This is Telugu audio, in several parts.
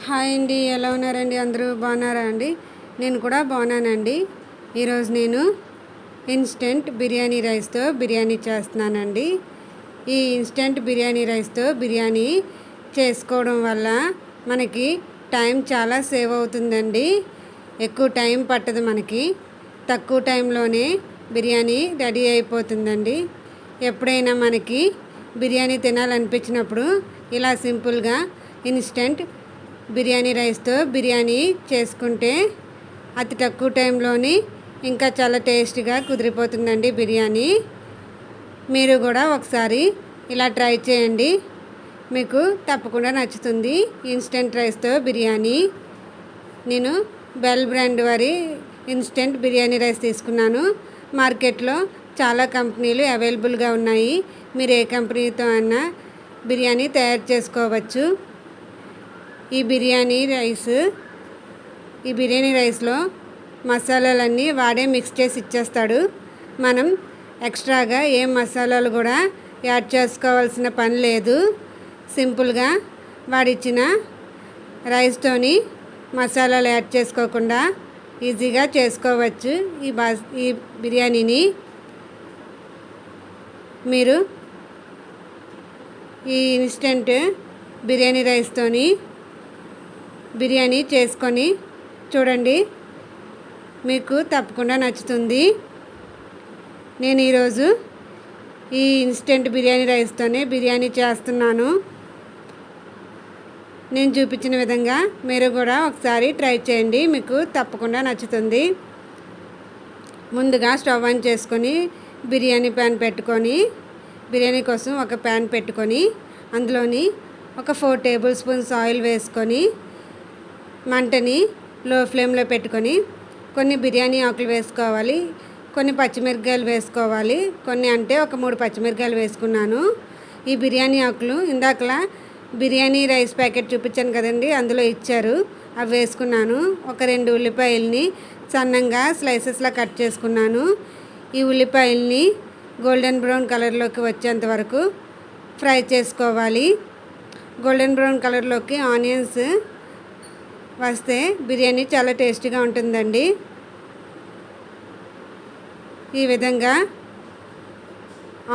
హాయ్ అండి, ఎలా ఉన్నారండి? అందరూ బాగున్నారా అండి? నేను కూడా బాగున్నానండి. ఈరోజు నేను ఇన్స్టెంట్ బిర్యానీ రైస్తో బిర్యానీ చేస్తున్నానండి. ఈ ఇన్స్టెంట్ బిర్యానీ రైస్తో బిర్యానీ చేసుకోవడం వల్ల మనకి టైం చాలా సేవ్ అవుతుందండి. ఎక్కువ టైం పట్టదు, మనకి తక్కువ టైంలోనే బిర్యానీ రెడీ అయిపోతుందండి. ఎప్పుడైనా మనకి బిర్యానీ తినాలనిపించినప్పుడు ఇలా సింపుల్గా ఇన్స్టెంట్ బిర్యానీ రైస్తో బిర్యానీ చేసుకుంటే అతి తక్కువ టైంలోని ఇంకా చాలా టేస్టీగా కుదిరిపోతుందండి బిర్యానీ. మీరు కూడా ఒకసారి ఇలా ట్రై చేయండి, మీకు తప్పకుండా నచ్చుతుంది. ఇన్స్టెంట్ రైస్తో బిర్యానీ. నేను బెల్ బ్రాండ్ వారి ఇన్స్టెంట్ బిర్యానీ రైస్ తీసుకున్నాను. మార్కెట్లో చాలా కంపెనీలు అవైలబుల్గా ఉన్నాయి. మీరు ఏ కంపెనీతో అయినా బిర్యానీ తయారు చేసుకోవచ్చు. ఈ బిర్యానీ రైస్లో మసాలాలన్నీ వాడే మిక్స్ చేసి ఇచ్చేస్తాడు. మనం ఎక్స్ట్రాగా ఏం మసాలాలు కూడా యాడ్ చేసుకోవాల్సిన పని లేదు. సింపుల్గా వాడిచ్చిన రైస్తోని మసాలాలు యాడ్ చేసుకోకుండా ఈజీగా చేసుకోవచ్చు ఈ బిర్యానీని. మీరు ఈ ఇన్స్టెంట్ బిర్యానీ రైస్తోని బిర్యానీ చేసుకొని చూడండి, మీకు తప్పకుండా నచ్చుతుంది. నేను ఈరోజు ఈ ఇన్స్టెంట్ బిర్యానీ రైస్తోనే బిర్యానీ చేస్తున్నాను. నేను చూపించిన విధంగా మీరు కూడా ఒకసారి ట్రై చేయండి, మీకు తప్పకుండా నచ్చుతుంది. ముందుగా స్టవ్ ఆన్ చేసుకొని బిర్యానీ ప్యాన్ పెట్టుకొని, బిర్యానీ కోసం ఒక ప్యాన్ పెట్టుకొని అందులోని ఒక 4 టేబుల్ స్పూన్స్ ఆయిల్ వేసుకొని మంటని లో ఫ్లేమ్లో పెట్టుకొని కొన్ని బిర్యానీ ఆకులు వేసుకోవాలి, కొన్ని పచ్చిమిరపకాయలు వేసుకోవాలి. కొన్ని అంటే ఒక 3 పచ్చిమిరపకాయలు వేసుకున్నాను. ఈ బిర్యానీ ఆకులు ఇందాకలా బిర్యానీ రైస్ ప్యాకెట్ చూపించాను కదండి, అందులో ఇచ్చారు, అవి వేసుకున్నాను. ఒక 2 ఉల్లిపాయలని సన్నంగా స్లైసెస్లా కట్ చేసుకున్నాను. ఈ ఉల్లిపాయలని గోల్డెన్ బ్రౌన్ కలర్లోకి వచ్చేంత వరకు ఫ్రై చేసుకోవాలి. గోల్డెన్ బ్రౌన్ కలర్లోకి ఆనియన్స్ వస్తే బిర్యానీ చాలా టేస్టీగా ఉంటుందండి. ఈ విధంగా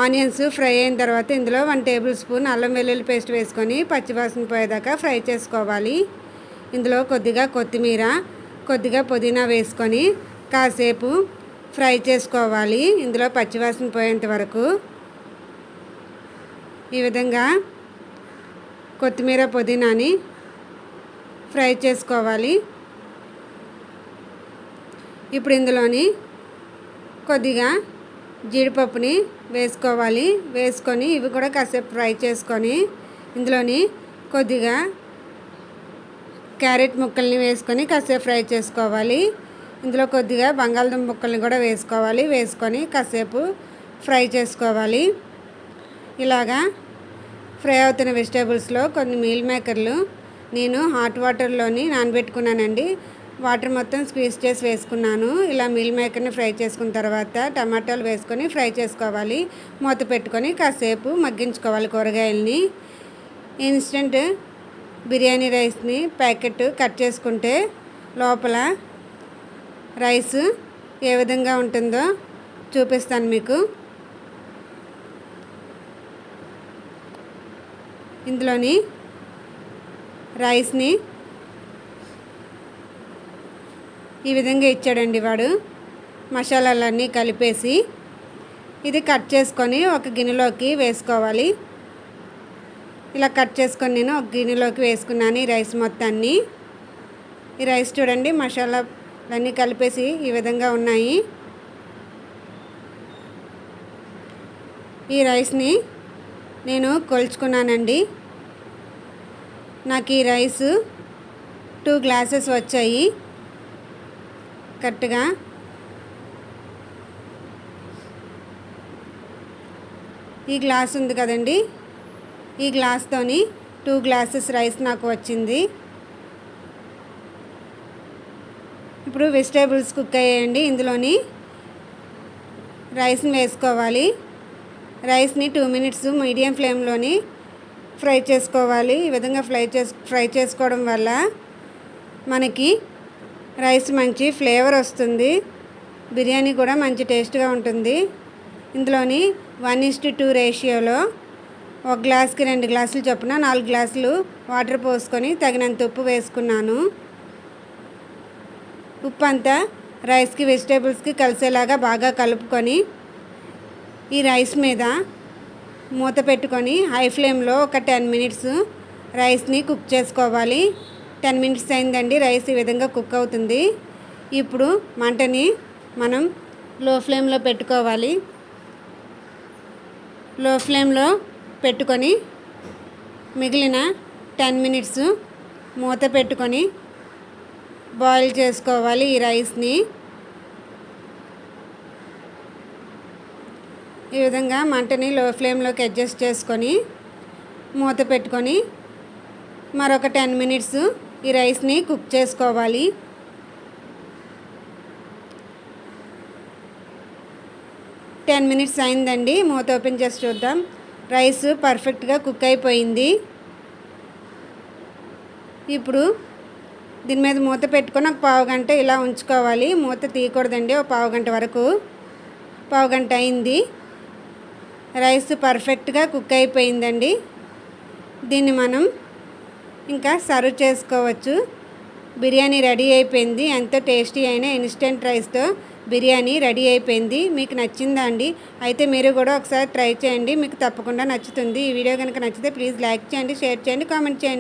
ఆనియన్స్ ఫ్రై అయిన తర్వాత ఇందులో 1 టేబుల్ స్పూన్ అల్లం వెల్లుల్లి పేస్ట్ వేసుకొని పచ్చివాసన పోయేదాకా ఫ్రై చేసుకోవాలి. ఇందులో కొద్దిగా కొత్తిమీర, కొద్దిగా పుదీనా వేసుకొని కాసేపు ఫ్రై చేసుకోవాలి, ఇందులో పచ్చివాసన పోయేంత వరకు. ఈ విధంగా కొత్తిమీర పుదీనాని ఫ్రై చేసుకోవాలి. ఇప్పుడు ఇందులోని కొద్దిగా జీడిపప్పుని వేసుకోవాలి. వేసుకొని ఇవి కూడా కాసేపు ఫ్రై చేసుకొని ఇందులోని కొద్దిగా క్యారెట్ ముక్కల్ని వేసుకొని కాసేపు ఫ్రై చేసుకోవాలి. ఇందులో కొద్దిగా బంగాళదుంప ముక్కల్ని కూడా వేసుకోవాలి. వేసుకొని కాసేపు ఫ్రై చేసుకోవాలి. ఇలాగా ఫ్రై అవుతున్న వెజిటేబుల్స్లో కొన్ని మీల్ మేకర్లు నేను హాట్ వాటర్లోని నానబెట్టుకున్నానండి. వాటర్ మొత్తం స్క్వీజ్ చేసి వేసుకున్నాను. ఇలా మీల్ మేకర్ని ఫ్రై చేసుకున్న తర్వాత టమాటాలు వేసుకొని ఫ్రై చేసుకోవాలి. మూత పెట్టుకొని కాసేపు మగ్గించుకోవాలి కూరగాయలని. ఇన్స్టెంట్ బిర్యానీ రైస్ని ప్యాకెట్ కట్ చేసుకుంటే లోపల రైస్ ఏ విధంగా ఉంటుందో చూపిస్తాను మీకు. ఇందులోని రైస్ని ఈ విధంగా ఇచ్చాడండి వాడు, మసాలాలన్నీ కలిపేసి. ఇది కట్ చేసుకొని ఒక గిన్నెలోకి వేసుకోవాలి. ఇలా కట్ చేసుకొని నేను ఒక గిన్నెలోకి వేసుకున్నాను ఈ రైస్ మొత్తాన్ని. ఈ రైస్ చూడండి, మసాలాలన్నీ కలిపేసి ఈ విధంగా ఉన్నాయి. ఈ రైస్ని నేను కొలుచుకున్నానండి. నాకు ఈ రైస్ 2 గ్లాసెస్ వచ్చాయి కరెక్ట్గా. ఈ గ్లాస్ ఉంది కదండి, ఈ గ్లాస్తోని 2 గ్లాసెస్ రైస్ నాకు వచ్చింది. ఇప్పుడు వెజిటేబుల్స్ కుక్ అయ్యాయండి. ఇందులోని రైస్ని వేసుకోవాలి. రైస్ని 2 మినిట్స్ మీడియం ఫ్లేమ్లోని ఫ్రై చేసుకోవాలి. ఈ విధంగా ఫ్రై చేసుకోవడం వల్ల మనకి రైస్ మంచి ఫ్లేవర్ వస్తుంది. బిర్యానీ కూడా మంచి టేస్ట్గా ఉంటుంది. ఇందులోని 1:2 రేషియోలో 1 గ్లాస్కి 2 గ్లాసులు చొప్పున 4 గ్లాసులు వాటర్ పోసుకొని తగినంత ఉప్పు వేసుకున్నాను. ఉప్పు అంతా రైస్కి వెజిటేబుల్స్కి కలిసేలాగా బాగా కలుపుకొని ఈ రైస్ మీద మూత పెట్టుకొని హై ఫ్లేమ్లో ఒక 10 మినిట్స్ రైస్ని కుక్ చేసుకోవాలి. 10 మినిట్స్ అయిందండి. రైస్ ఈ విధంగా కుక్ అవుతుంది. ఇప్పుడు మంటని మనం లో ఫ్లేమ్లో పెట్టుకోవాలి. లో ఫ్లేమ్లో పెట్టుకొని మిగిలిన 10 మినిట్స్ మూత పెట్టుకొని బాయిల్ చేసుకోవాలి ఈ రైస్ని. ఈ విధంగా మంటని లో ఫ్లేమ్లోకి అడ్జస్ట్ చేసుకొని మూత పెట్టుకొని మరొక 10 మినిట్స్ ఈ రైస్ని కుక్ చేసుకోవాలి. టెన్ మినిట్స్ అయిందండి. మూత ఓపెన్ చేసి చూద్దాం. రైస్ పర్ఫెక్ట్గా కుక్ అయిపోయింది. ఇప్పుడు దీని మీద మూత పెట్టుకొని ఒక పావుగంట ఇలా ఉంచుకోవాలి. మూత తీయకూడదండి. ఒక పావుగంట వరకు. పావుగంట అయింది. రైస్ పర్ఫెక్ట్గా కుక్ అయిపోయిందండి. దీన్ని మనం ఇంకా సర్వ్ చేసుకోవచ్చు. బిర్యానీ రెడీ అయిపోయింది. ఎంతో టేస్టీ అయిన ఇన్స్టెంట్ రైస్తో బిర్యానీ రెడీ అయిపోయింది. మీకు నచ్చిందా అండి? అయితే మీరు కూడా ఒకసారి ట్రై చేయండి. మీకు తప్పకుండా నచ్చుతుంది. ఈ వీడియో కనుక నచ్చితే ప్లీజ్ లైక్ చేయండి, షేర్ చేయండి, కామెంట్ చేయండి.